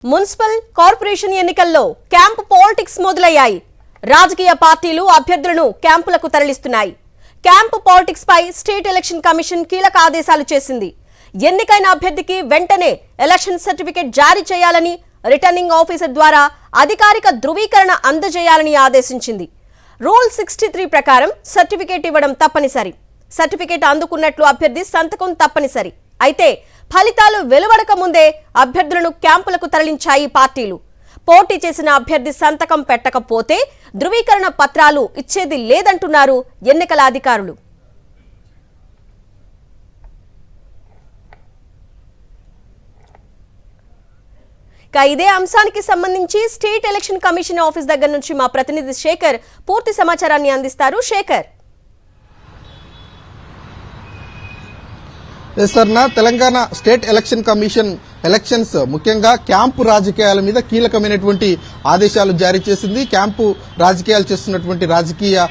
Municipal corporation ఎన్నికల్లో camp politics మొదలయ్యాయి. రాజకీయ పార్టీలు అభ్యర్థులను క్యాంపులకు తరలిస్తున్నాయి. క్యాంప్ పాలిటిక్స్ పై స్టేట్ ఎలక్షన్ కమిషన్ కీలక ఆదేశాలు చేసింది. ఎన్నికైన అభ్యర్థికి వెంటనే ఎలక్షన్ సర్టిఫికెట్ జారీ చేయాలని, రిటర్నింగ్ ఆఫీసర్ ద్వారా అధికారిక ధృవీకరణ అందజేయాలని ఆదేశించింది. రూల్ 63 ప్రకారం సర్టిఫికెట్ ఇవ్వడం తప్పనిసరి. సర్టిఫికెట్ అందుకున్నట్లు అభ్యర్థి సంతకం తప్పనిసరి. అయితే ఫలితాలు వెలువడక ముందే అభ్యర్థులను క్యాంపులకు తరలించాయి పార్టీలు. పోటీ చేసిన అభ్యర్థి సంతకం పెట్టకపోతే ధృవీకరణ పత్రాలు ఇచ్చేది లేదంటున్నారు ఎన్నికల అధికారులు. ఇదే అంశానికి సంబంధించి స్టేట్ ఎలక్షన్ కమిషన్ ఆఫీస్ దగ్గర నుంచి మా ప్రతినిధి శేఖర్ పూర్తి సమాచారాన్ని అందిస్తారు. Shekhar, Telangana state election commission elections ముఖ్యంగా క్యాంపు రాజకీయాల మీద కీలకమైనటువంటి ఆదేశాలు జారీ చేసింది. క్యాంపు రాజకీయాలు చేస్తున్నటువంటి రాజకీయ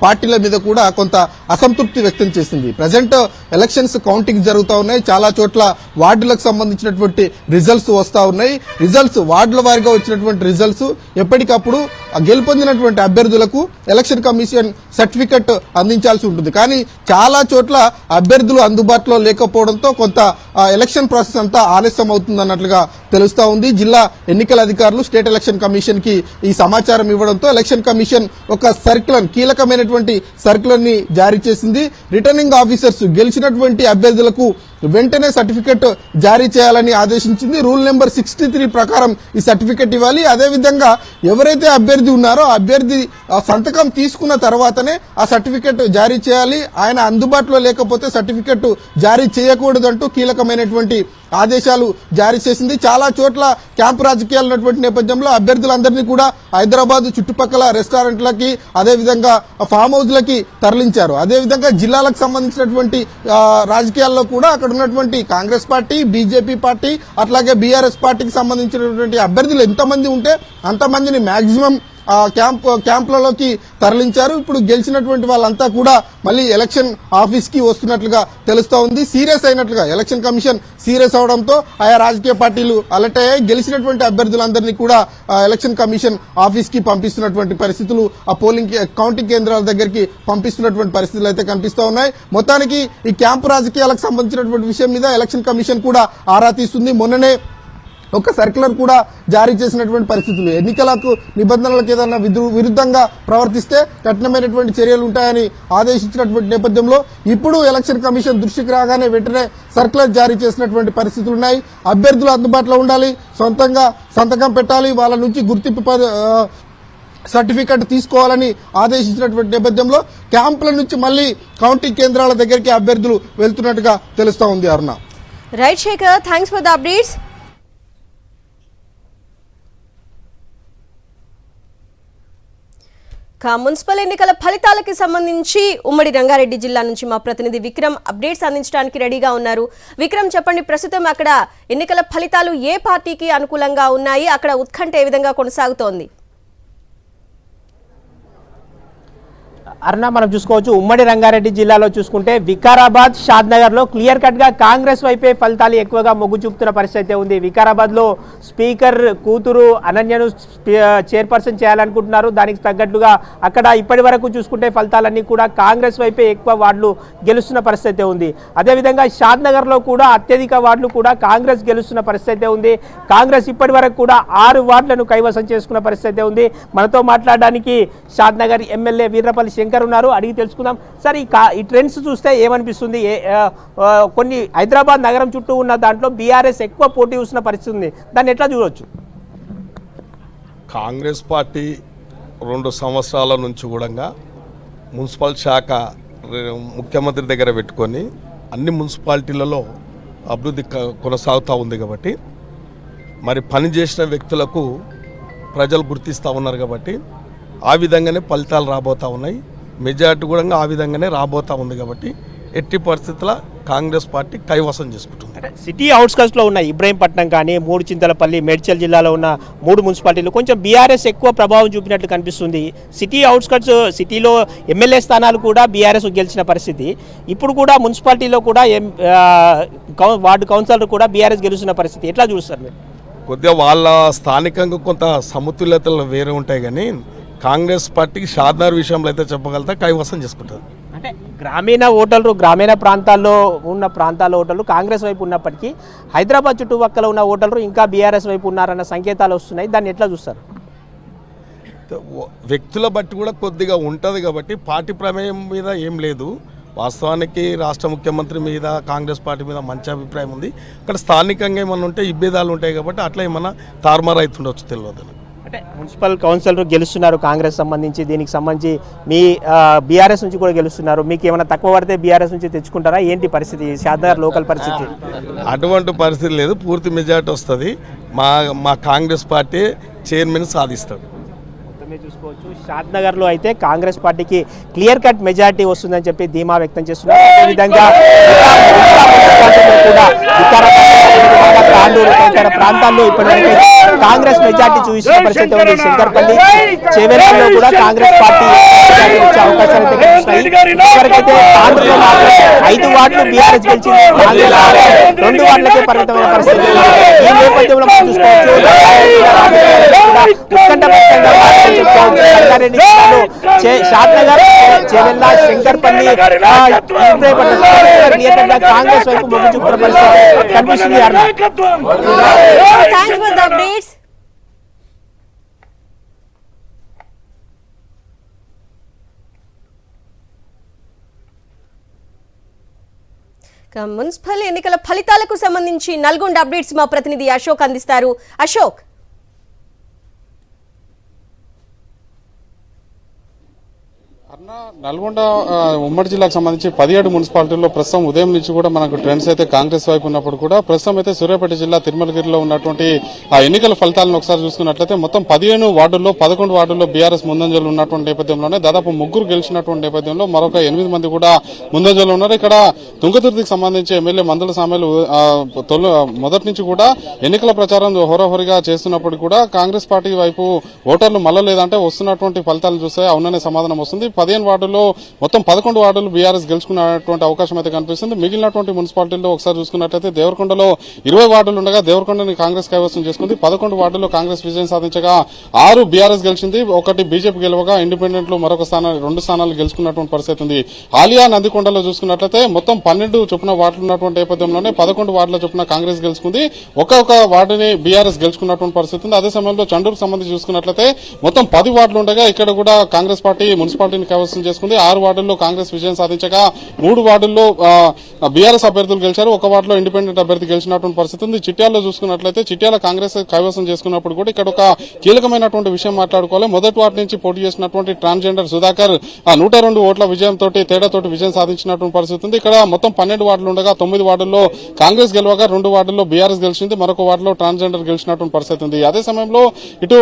పార్టీల మీద కూడా కొంత అసంతృప్తి వ్యక్తం చేసింది. ప్రజెంట్ ఎలక్షన్స్ కౌంటింగ్ జరుగుతూ ఉన్నాయి. చాలా చోట్ల వార్డులకు సంబంధించినటువంటి రిజల్ట్స్ వస్తూ ఉన్నాయి. రిజల్ట్స్ వార్డుల వారీగా వచ్చినటువంటి రిజల్ట్స్ ఎప్పటికప్పుడు గెలుపొందినటువంటి అభ్యర్థులకు ఎలక్షన్ కమిషన్ సర్టిఫికెట్ అందించాల్సి ఉంటుంది. కానీ చాలా చోట్ల అభ్యర్థులు అందుబాటులో లేకపోవడంతో కొంత ఎలక్షన్ ప్రాసెస్ అంతా ఆలస్యం అవుతుందన్నట్లుగా తెలుస్తా ఉంది. జిల్లా ఎన్నికల అధికారులు స్టేట్ ఎలక్షన్ కమిషన్ కి ఈ సమాచారం ఇవ్వడంతో ఎలక్షన్ కమిషన్ ఒక సర్క్యులర్, కీలకమైనటువంటి సర్క్యులర్ ని జారీ చేసింది. రిటర్నింగ్ ఆఫీసర్స్ గెలిచినటువంటి అభ్యర్థులకు వెంటనే సర్టిఫికెట్ జారీ చేయాలని ఆదేశించింది. రూల్ నెంబర్ 63 ప్రకారం ఈ సర్టిఫికెట్ ఇవ్వాలి. అదేవిధంగా ఎవరైతే అభ్యర్థి ఉన్నారో అభ్యర్థి సంతకం తీసుకున్న తర్వాతనే ఆ సర్టిఫికెట్ జారీ చేయాలి. ఆయన అందుబాటులో లేకపోతే సర్టిఫికెట్ జారీ చేయకూడదంటూ కీలకమైనటువంటి ఆదేశాలు జారీ చేసింది. చాలా చోట్ల క్యాంపు రాజకీయాలు ఉన్నటువంటి నేపథ్యంలో అభ్యర్థులందరినీ కూడా హైదరాబాద్ చుట్టుపక్కల రెస్టారెంట్లకి, అదేవిధంగా ఫామ్ హౌస్లకి తరలించారు. అదేవిధంగా జిల్లాలకు సంబంధించినటువంటి రాజకీయాల్లో కూడా అక్కడ ఉన్నటువంటి కాంగ్రెస్ పార్టీ, బీజేపీ పార్టీ, అట్లాగే బీఆర్ఎస్ పార్టీకి సంబంధించినటువంటి అభ్యర్థులు ఎంతమంది ఉంటే అంతమందిని మాక్సిమం క్యాంపులలోకి తరలించారు. ఇప్పుడు గెలిచినటువంటి వాళ్ళంతా కూడా మళ్ళీ ఎలక్షన్ ఆఫీస్ కి వస్తున్నట్లుగా తెలుస్తా ఉంది. సీరియస్ అయినట్లుగా ఎలక్షన్ కమిషన్ సీరియస్ అవడంతో ఆయా రాజకీయ పార్టీలు అలర్ట్ అయ్యాయి. గెలిచినటువంటి అభ్యర్థులందరినీ కూడా ఎలక్షన్ కమిషన్ ఆఫీస్ కి పంపిస్తున్నటువంటి పరిస్థితులు, ఆ పోలింగ్ కౌంటింగ్ కేంద్రాల దగ్గరికి పంపిస్తున్నటువంటి పరిస్థితులు అయితే కనిపిస్తా ఉన్నాయి. మొత్తానికి ఈ క్యాంపు రాజకీయాలకు సంబంధించినటువంటి విషయం మీద ఎలక్షన్ కమిషన్ కూడా ఆరా తీస్తుంది. మొన్ననే ఒక సర్క్యులర్ కూడా జారీ చేసినటువంటి పరిస్థితులు, ఎన్నికలకు నిబంధనలకు ఏదైనా విరుద్ధంగా ప్రవర్తిస్తే కఠినమైనటువంటి చర్యలు ఉంటాయని ఆదేశించినటువంటి నేపథ్యంలో ఇప్పుడు ఎలక్షన్ కమిషన్ దృష్టికి రాగానే వెంటనే సర్క్యులర్ జారీ చేసినటువంటి పరిస్థితులు ఉన్నాయి. అభ్యర్థులు అందుబాటులో ఉండాలి, సొంతంగా సంతకం పెట్టాలి, వాళ్ళ నుంచి గుర్తింపు సర్టిఫికెట్ తీసుకోవాలని ఆదేశించినటువంటి నేపథ్యంలో క్యాంపుల నుంచి మళ్లీ కౌంటింగ్ కేంద్రాల దగ్గరికి అభ్యర్థులు వెళ్తున్నట్టుగా తెలుస్తా ఉంది. Aruna. Right Shekhar, thanks for the updates. Municipal ఎన్నికల ఫలితాలకి సంబంధించి ఉమ్మడి రంగారెడ్డి జిల్లా నుంచి మా ప్రతినిధి విక్రమ్ అప్డేట్స్ అందించడానికి రెడీగా ఉన్నారు. విక్రమ్, చెప్పండి, ప్రస్తుతం అక్కడ ఎన్నికల ఫలితాలు ఏ పార్టీకి అనుకూలంగా ఉన్నాయి? అక్కడ ఉత్కంఠ ఏ విధంగా కొనసాగుతోంది? అరుణ, మనం చూసుకోవచ్చు ఉమ్మడి రంగారెడ్డి జిల్లాలో చూసుకుంటే వికారాబాద్, షాద్నగర్ లో క్లియర్ కట్ గా కాంగ్రెస్ వైపే ఫలితాలు ఎక్కువగా మొగ్గు చూపుతున్న పరిస్థితి ఉంది. వికారాబాద్ లో స్పీకర్ కూతురు అనన్యను చైర్పర్సన్ చేయాలనుకుంటున్నారు. దానికి తగ్గట్టుగా అక్కడ ఇప్పటి వరకు చూసుకుంటే ఫలితాలన్నీ కూడా కాంగ్రెస్ వైపే ఎక్కువ వార్డులు గెలుస్తున్న పరిస్థితి ఉంది. అదేవిధంగా షాద్నగర్ లో కూడా అత్యధిక వార్డులు కూడా కాంగ్రెస్ గెలుస్తున్న పరిస్థితి ఉంది. కాంగ్రెస్ ఇప్పటి వరకు కూడా 6 వార్డులను కైవసం చేసుకున్న పరిస్థితి ఉంది. మనతో మాట్లాడడానికి షాద్నగర్ ఎమ్మెల్యే వీర్రపల్లి శంకర్ ఉన్నారు, అడిగి తెలుసుకుందాం. సార్, ఈ ట్రెండ్స్ చూస్తే ఏమనిపిస్తుంది? కొన్ని హైదరాబాద్ నగరం చుట్టూ ఉన్న దాంట్లో బీఆర్ఎస్ ఎక్కువ పోటీ చూస్తున్న పరిస్థితి ఉంది, దాన్ని ఎట్లా చూడవచ్చు? కాంగ్రెస్ పార్టీ 2 సంవత్సరాల నుంచి కూడా మున్సిపల్ శాఖ ముఖ్యమంత్రి దగ్గర పెట్టుకొని అన్ని మున్సిపాలిటీలలో అభివృద్ధి కొనసాగుతూ ఉంది. కాబట్టి మరి పనిచేసిన వ్యక్తులకు ప్రజలు గుర్తిస్తూ ఉన్నారు. కాబట్టి ఆ విధంగానే ఫలితాలు రాబోతూ ఉన్నాయి. మెజార్టీ కూడా ఆ విధంగానే రాబోతా ఉంది. కాబట్టి ఎట్టి పరిస్థితుల్లో కాంగ్రెస్ పార్టీ కైవసం చేసుకుంటుంది. సిటీ అవుట్స్కట్స్ లో ఉన్న ఇబ్రహీంపట్నం కానీ, మూడు చింతలపల్లి, మేడ్చల్ జిల్లాలో ఉన్న 3 మున్సిపాలిటీలు కొంచెం బీఆర్ఎస్ ఎక్కువ ప్రభావం చూపినట్లు కనిపిస్తుంది. సిటీ అవుట్స్కట్స్, సిటీలో ఎమ్మెల్యే స్థానాలు కూడా బీఆర్ఎస్ గెలిచిన పరిస్థితి. ఇప్పుడు కూడా మున్సిపాలిటీలో కూడా వార్డు కౌన్సిలర్ కూడా బీఆర్ఎస్ గెలుస్తున్న పరిస్థితి. ఎట్లా చూస్తారు మీరు? కొద్దిగా వాళ్ళ స్థానికంగా కొంత సమతుల్యతలు వేరే ఉంటాయి, కానీ కాంగ్రెస్ పార్టీకి షాద్నగర్ విషయంలో అయితే చెప్పగలుగుతా కైవసం చేసుకుంటుంది. అంటే గ్రామీణ ఓటర్లు గ్రామీణ ప్రాంతాల్లో ఉన్న ఓటర్లు కాంగ్రెస్ వైపు ఉన్నప్పటికీ హైదరాబాద్ చుట్టుపక్కల ఉన్న ఓటర్లు ఇంకా బీఆర్ఎస్ వైపు ఉన్నారన్న సంకేతాలు వస్తున్నాయి. దాన్ని ఎట్లా చూస్తారు? వ్యక్తుల బట్టి కూడా కొద్దిగా ఉంటుంది కాబట్టి పార్టీ ప్రమేయం మీద ఏం లేదు. వాస్తవానికి రాష్ట్ర ముఖ్యమంత్రి మీద కాంగ్రెస్ పార్టీ మీద మంచి అభిప్రాయం ఉంది. అక్కడ స్థానికంగా ఏమన్నా ఉంటే ఇబ్బందాలు ఉంటాయి కాబట్టి అట్లా ఏమన్నా తారుమారు అవుతుండొచ్చు, తెలియదు. అంటే మున్సిపల్ కౌన్సిలర్ గెలుస్తున్నారు కాంగ్రెస్ సంబంధించి, దీనికి సంబంధించి మీ బీఆర్ఎస్ నుంచి కూడా గెలుస్తున్నారు. మీకు ఏమైనా తక్కువ పడితే బీఆర్ఎస్ నుంచి తెచ్చుకుంటారా? ఏంటి పరిస్థితి షాద్నగర్ లోకల్ పరిస్థితి? అటువంటి పరిస్థితి లేదు, పూర్తి మెజార్టీ వస్తుంది. మా కాంగ్రెస్ పార్టీ చైర్మన్ సాధిస్తాడు. చూసుకోవచ్చు షాద్నగర్లో అయితే కాంగ్రెస్ పార్టీకి క్లియర్ కట్ మెజారిటీ వస్తుందని చెప్పి ధీమా వ్యక్తం చేస్తున్నారు. అదేవిధంగా తదితర ప్రాంతాల్లో ఇప్పటివరకు కాంగ్రెస్ మెజార్టీ చూసిన పరిస్థితి ఉంది. శంకర్పల్లి, చేవెళ్లలో కూడా కాంగ్రెస్ పార్టీ వచ్చే అవకాశాలు అయితే కనిపిస్తున్నాయి. ఇప్పటివరకైతే తాండూరులో మాత్రం 5 వార్డులు బీఆర్ఎస్ గెలిచింది, 2 వార్డులకే పరిమితమైన పరిస్థితి. ఈ నేపథ్యంలో మనం చూసుకోవచ్చు ఉత్కంఠభరితంగా రంగారెడ్డి జిల్లాలో షాద్నగర్, చేవెళ్ల, శంకర్పల్లి, కాంగ్రెస్ వైపు మొగ్గు చూపుతున్న పరిస్థితి కనిపిస్తుంది. Thanks for the updates. Municipal ఎన్నికల ఫలితాలకు సంబంధించి నల్గొండ అప్డేట్స్ మా ప్రతినిధి అశోక్ అందిస్తారు. అశోక్, నల్గొండ ఉమ్మడి జిల్లాకు సంబంధించి 17 మున్సిపాలిటీల్లో ప్రస్తుతం ఉదయం నుంచి కూడా మనకు ట్రెండ్స్ అయితే కాంగ్రెస్ వైపు ఉన్నప్పుడు కూడా ప్రస్తుతం అయితే సూర్యాపేట జిల్లా తిరుమలగిరిలో ఉన్నటువంటి ఆ ఎన్నికల ఫలితాలను ఒకసారి చూసుకున్నట్లయితే మొత్తం 15 వార్డుల్లో 11 వార్డుల్లో బీఆర్ఎస్ ముందంజలు ఉన్నటువంటి నేపథ్యంలోనే దాదాపు 3 గెలిచినటువంటి నేపథ్యంలో మరొక 8 మంది కూడా ముందంజలు ఉన్నారు. ఇక్కడ తుంగతుర్తికి సంబంధించి ఎమ్మెల్యే మందుల సామెలు మొదటి నుంచి కూడా ఎన్నికల ప్రచారం హోరాహోరీగా చేస్తున్నప్పుడు కూడా కాంగ్రెస్ పార్టీ వైపు ఓటర్లు మళ్ళలేదంటే వస్తున్నటువంటి ఫలితాలను చూస్తే అవుననే సమాధానం వస్తుంది. 15 వార్డుల్లో మొత్తం 11 వార్డులు బీఆర్ఎస్ గెలుచుకున్నటువంటి అవకాశం అయితే కనిపిస్తుంది. మిగిలినటువంటి మున్సిపాలిటీల్లో ఒకసారి చూసుకున్నట్లయితే దేవరకొండలో 20 వార్డులు ఉండగా దేవరకొండని కాంగ్రెస్ కైవసం చేసుకుంది. 11 వార్డుల్లో కాంగ్రెస్ విజయం సాధించగా 6 బీఆర్ఎస్ గెలిచింది, 1 బీజేపీ గెలవగా ఇండిపెండెంట్ లో మరొక 2 స్థానాలు గెలుచుకున్నటువంటి పరిస్థితి ఉంది. ఆలియా నందికొండలో చూసుకున్నట్లయితే మొత్తం 12 చొప్పున వార్డులు ఉన్నటువంటి నేపథ్యంలోనే 11 వార్డుల చొప్పున కాంగ్రెస్ గెలుచుకుంది, ఒక్కొక్క వార్డుని బీఆర్ఎస్ గెలుచుకున్నటువంటి పరిస్థితి ఉంది. అదే సమయంలో చండూరుకు సంబంధించి చూసుకున్నట్లయితే మొత్తం 10 వార్డులు ఉండగా ఇక్కడ కూడా కాంగ్రెస్ పార్టీ మున్సిపాలిటీని కైవసం చేసుకుంది. 6 వార్డుల్లో కాంగ్రెస్ విజయం సాధించగా 3 వార్డుల్లో బీఆర్ఎస్ అభ్యర్థులు గెలిచారు, 1 వార్డులో ఇండిపెండెంట్ అభ్యర్థి గెలిచినటువంటి పరిస్థితి ఉంది. చిట్యాలలో చూసుకున్నట్లయితే చిట్యాల కాంగ్రెస్ కైవసం చేసుకున్నప్పుడు కూడా ఇక్కడ ఒక కీలకమైనటువంటి విషయం మాట్లాడుకోవాలి. మొదటి వార్డు నుంచి పోటీ చేసినటువంటి ట్రాన్స్జెండర్ సుధాకర్ 102 ఓట్ల విజయంతో తేడాతోటి విజయం సాధించినటువంటి పరిస్థితి ఉంది. ఇక్కడ మొత్తం 12 వార్డులు ఉండగా 9 వార్డుల్లో కాంగ్రెస్ గెలవగా 2 వార్డుల్లో బీఆర్ఎస్ గెలిచింది, మరొక వార్డులో ట్రాన్స్జెండర్ గెలిచినటువంటి పరిస్థితి ఉంది. అదే సమయంలో ఇటు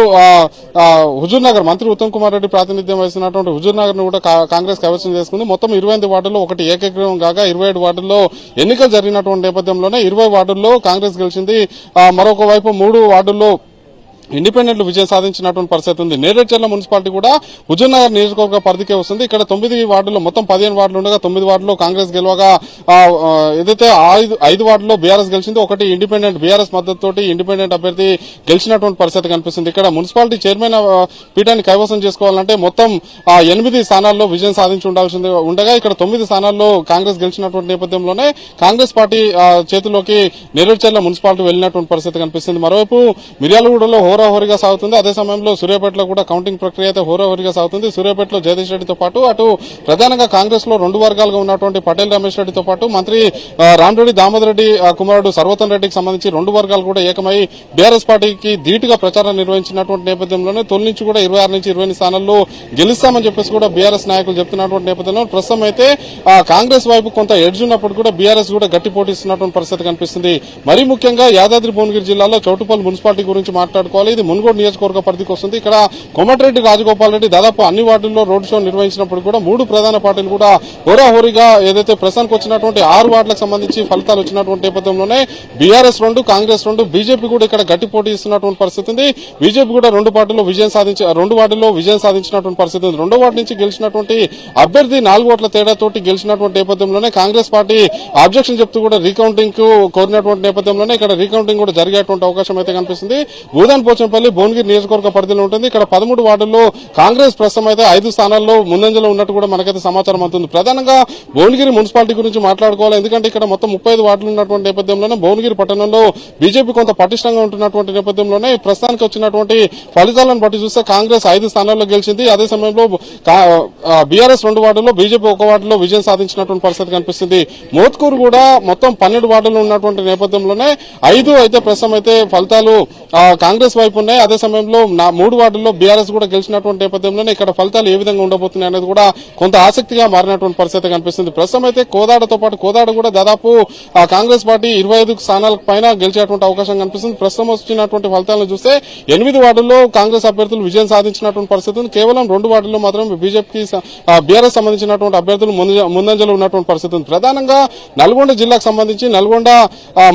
హుజూర్ నగర్ మంత్రి ఉత్తమ్ కుమార్ రెడ్డి ప్రాతినిధ్యం వహిస్తున్నటువంటి హుజూర్ నగర్ ను కూడా కాంగ్రెస్ కైవసం చేసుకుంది. మొత్తం 28 వార్డుల్లో 1 ఏకగ్రీవం కాగా 27 వార్డుల్లో ఎన్నికలు జరిగినటువంటి నేపథ్యంలోనే 20 వార్డుల్లో కాంగ్రెస్ గెలిచింది, మరొక వైపు 3 వార్డుల్లో ఇండిపెండెంట్ విజయం సాధించినటువంటి పరిస్థితి ఉంది. నేరేడ్చర్ల మున్సిపాలిటీ కూడా హుజూర్నగర్ నియోజకవర్గ పరిధికే వస్తుంది. ఇక్కడ 9 వార్డుల్లో మొత్తం 15 వార్డులు ఉండగా 9 వార్డుల్లో కాంగ్రెస్ గెలవగా ఏదైతే 5 వార్డుల్లో బీఆర్ఎస్ గెలిచింది, 1 ఇండిపెండెంట్ బీఆర్ఎస్ మద్దతుతోటి ఇండిపెండెంట్ అభ్యర్థి గెలిచినటువంటి పరిస్థితి కనిపిస్తుంది. ఇక్కడ మున్సిపాలిటీ చైర్మన్ పీఠాన్ని కైవసం చేసుకోవాలంటే మొత్తం 8 స్థానాల్లో విజయం సాధించి ఉండాల్సింది ఉండగా ఇక్కడ 9 స్థానాల్లో కాంగ్రెస్ గెలిచినటువంటి నేపథ్యంలోనే కాంగ్రెస్ పార్టీ చేతిలోకి నేరేడ్చర్ల మున్సిపాలిటీ వెళ్లినటువంటి పరిస్థితి కనిపిస్తుంది. మరోవైపు మిర్యాలగూడలో హోరాహోరీగా సాగుతుంది. అదే సమయంలో సూర్యాపేటలో కూడా కౌంటింగ్ ప్రక్రియ అయితే హోరాహోరీగా సాగుతుంది. సూర్యాపేటలో జగదీష్ రెడ్డితో పాటు అటు ప్రధానంగా కాంగ్రెస్ లో 2 వర్గాలుగా ఉన్నటువంటి పటేల్ రమేష్ రెడ్డితో పాటు మంత్రి రామరెడ్డి దామోదర్ రెడ్డి కుమారుడు సర్వోత్తమ్ రెడ్డికి సంబంధించి 2 వర్గాలు కూడా ఏకమై బీఆర్ఎస్ పార్టీకి ధీటుగా ప్రచారం నిర్వహించినటువంటి నేపథ్యంలోనే తొలి నుంచి కూడా 26 నుంచి 28 స్థానాల్లో గెలుస్తామని చెప్పేసి కూడా బీఆర్ఎస్ నాయకులు చెప్తున్నటువంటి నేపథ్యంలో ప్రస్తుతం అయితే కాంగ్రెస్ వైపు కొంత ఎడ్జ్ ఉన్నప్పుడు కూడా బీఆర్ఎస్ కూడా గట్టి పోటీస్తున్నటువంటి పరిస్థితి కనిపిస్తుంది. మరీ ముఖ్యంగా యాదాద్రి భువనగిరి జిల్లాలో చౌటుపల్లి మున్సిపాలిటీ గురించి మాట్లాడుకోవాలి. చూడాలి. ఇది మున్గోడు నియోజకవర్గ పరిధికి వస్తుంది. ఇక్కడ కోమటిరెడ్డి రాజగోపాల్ రెడ్డి దాదాపు అన్ని వార్డుల్లో రోడ్ షో నిర్వహించినప్పుడు కూడా 3 ప్రధాన పార్టీలు కూడా హోరాహోరీగా ఏదైతే ప్రస్తుతానికి వచ్చినటువంటి 6 వార్డులకు సంబంధించి ఫలితాలు వచ్చినటువంటి నేపథ్యంలోనే బీఆర్ఎస్ 2, కాంగ్రెస్ 2, బీజేపీ కూడా ఇక్కడ గట్టి పోటీ ఇస్తున్నటువంటి పరిస్థితి ఉంది. బీజేపీ కూడా 2 వార్డుల్లో విజయం సాధించినటువంటి పరిస్థితి ఉంది. 2వ వార్డు నుంచి గెలిచినటువంటి అభ్యర్థి 4 ఓట్ల తేడాతోటి గెలిచినటువంటి నేపథ్యంలోనే కాంగ్రెస్ పార్టీ ఆబ్జెక్షన్ చెప్తూ కూడా రీకౌంటింగ్ కు కోరినటువంటి నేపథ్యంలోనే ఇక్కడ రీకౌంటింగ్ కూడా జరిగేటువంటి అవకాశం అయితే కనిపిస్తుంది. భూదాన్ పోచంపల్లి భువనగిరి నియోజకవర్గ పరిధిలో ఉంటుంది. ఇక్కడ 13 వార్డుల్లో కాంగ్రెస్ ప్రస్తుతం అయితే 5 స్థానాల్లో ముందంజలో ఉన్నట్టు కూడా మనకైతే సమాచారం అందుతుంది. ప్రధానంగా భువనగిరి మున్సిపాలిటీ గురించి మాట్లాడుకోవాలి. ఎందుకంటే ఇక్కడ మొత్తం 35 వార్డులు ఉన్నటువంటి నేపథ్యంలోనే భువనగిరి పట్టణంలో బీజేపీ కొంత పటిష్టంగా ఉంటున్నటువంటి నేపథ్యంలోనే ప్రస్తుతానికి వచ్చినటువంటి ఫలితాలను బట్టి చూస్తే కాంగ్రెస్ 5 స్థానాల్లో గెలిచింది. అదే సమయంలో బీఆర్ఎస్ 2 వార్డుల్లో, బీజేపీ 1 వార్డులో విజయం సాధించినటువంటి పరిస్థితి కనిపిస్తుంది. మోత్కూరు కూడా మొత్తం 12 వార్డులు ఉన్నటువంటి నేపథ్యంలోనే 5 అయితే ప్రస్తుతం అయితే ఫలితాలు కాంగ్రెస్ వైపు ఉన్నాయి. అదే సమయంలో 3 వార్డుల్లో బీఆర్ఎస్ కూడా గెలిచినటువంటి నేపథ్యంలోనే ఇక్కడ ఫలితాలు ఏ విధంగా ఉండబోతున్నాయి అనేది కూడా కొంత ఆసక్తిగా మారినటువంటి పరిస్థితి కనిపిస్తుంది. ప్రస్తుతం అయితే కోదాడతో పాటు కోదాడ కూడా దాదాపు కాంగ్రెస్ పార్టీ 25 స్థానాలకు పైన గెలిచేటువంటి అవకాశం కనిపిస్తుంది. ప్రస్తుతం వచ్చినటువంటి ఫలితాలను చూస్తే 8 వార్డుల్లో కాంగ్రెస్ అభ్యర్థులు విజయం సాధించినటువంటి పరిస్థితి ఉంది. కేవలం 2 వార్డుల్లో మాత్రం బీజేపీకి బీఆర్ఎస్ సంబంధించినటువంటి అభ్యర్థులు ముందంజలో ఉన్నటువంటి పరిస్థితి ఉంది. ప్రధానంగా నల్గొండ జిల్లాకు సంబంధించి నల్గొండ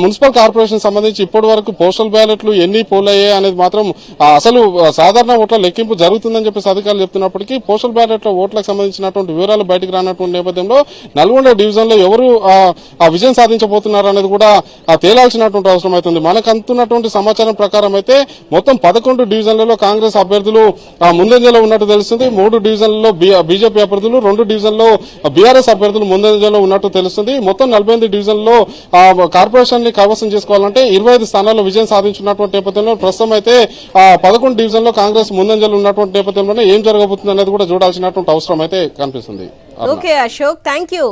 మున్సిపల్ కార్పొరేషన్ సంబంధించి ఇప్పటి వరకు పోస్టల్ బ్యాలెట్లు ఎన్ని పోల్ అయ్యాయి అనేది మాత్రం అసలు సాధారణ ఓట్ల లెక్కింపు జరుగుతుందని చెప్పేసి అధికారులు చెప్తున్నప్పటికీ పోస్టల్ బ్యాలెట్ల ఓట్లకు సంబంధించినటువంటి వివరాలు బయటకు రానటువంటి నేపథ్యంలో నల్గొండ డివిజన్ లో ఎవరు విజయం సాధించబోతున్నారు అనేది కూడా తేలాల్సినటువంటి అవసరం అవుతుంది. మనకు అందుతున్నటువంటి సమాచారం ప్రకారం అయితే మొత్తం 11 డివిజన్లలో కాంగ్రెస్ అభ్యర్థులు ముందంజలో ఉన్నట్టు తెలుస్తుంది. 3 డివిజన్లలో బీజేపీ అభ్యర్థులు, 2 డివిజన్లో బీఆర్ఎస్ అభ్యర్థులు ముందంజలో ఉన్నట్టు తెలుస్తుంది. మొత్తం 48 డివిజన్లలో కార్పొరేషన్ ని కైవసం చేసుకోవాలంటే 25 స్థానాల్లో విజయం సాధించినటువంటి నేపథ్యంలో ప్రస్తుతం అయితే 11 డివిజన్లో కాంగ్రెస్ ముందంజలో ఉన్నటువంటి నేపథ్యంలోనే ఏం జరగబోతుంది అనేది కూడా చూడాల్సినటువంటి అవసరం అయితే కనిపిస్తుంది. Okay Ashok, thank you.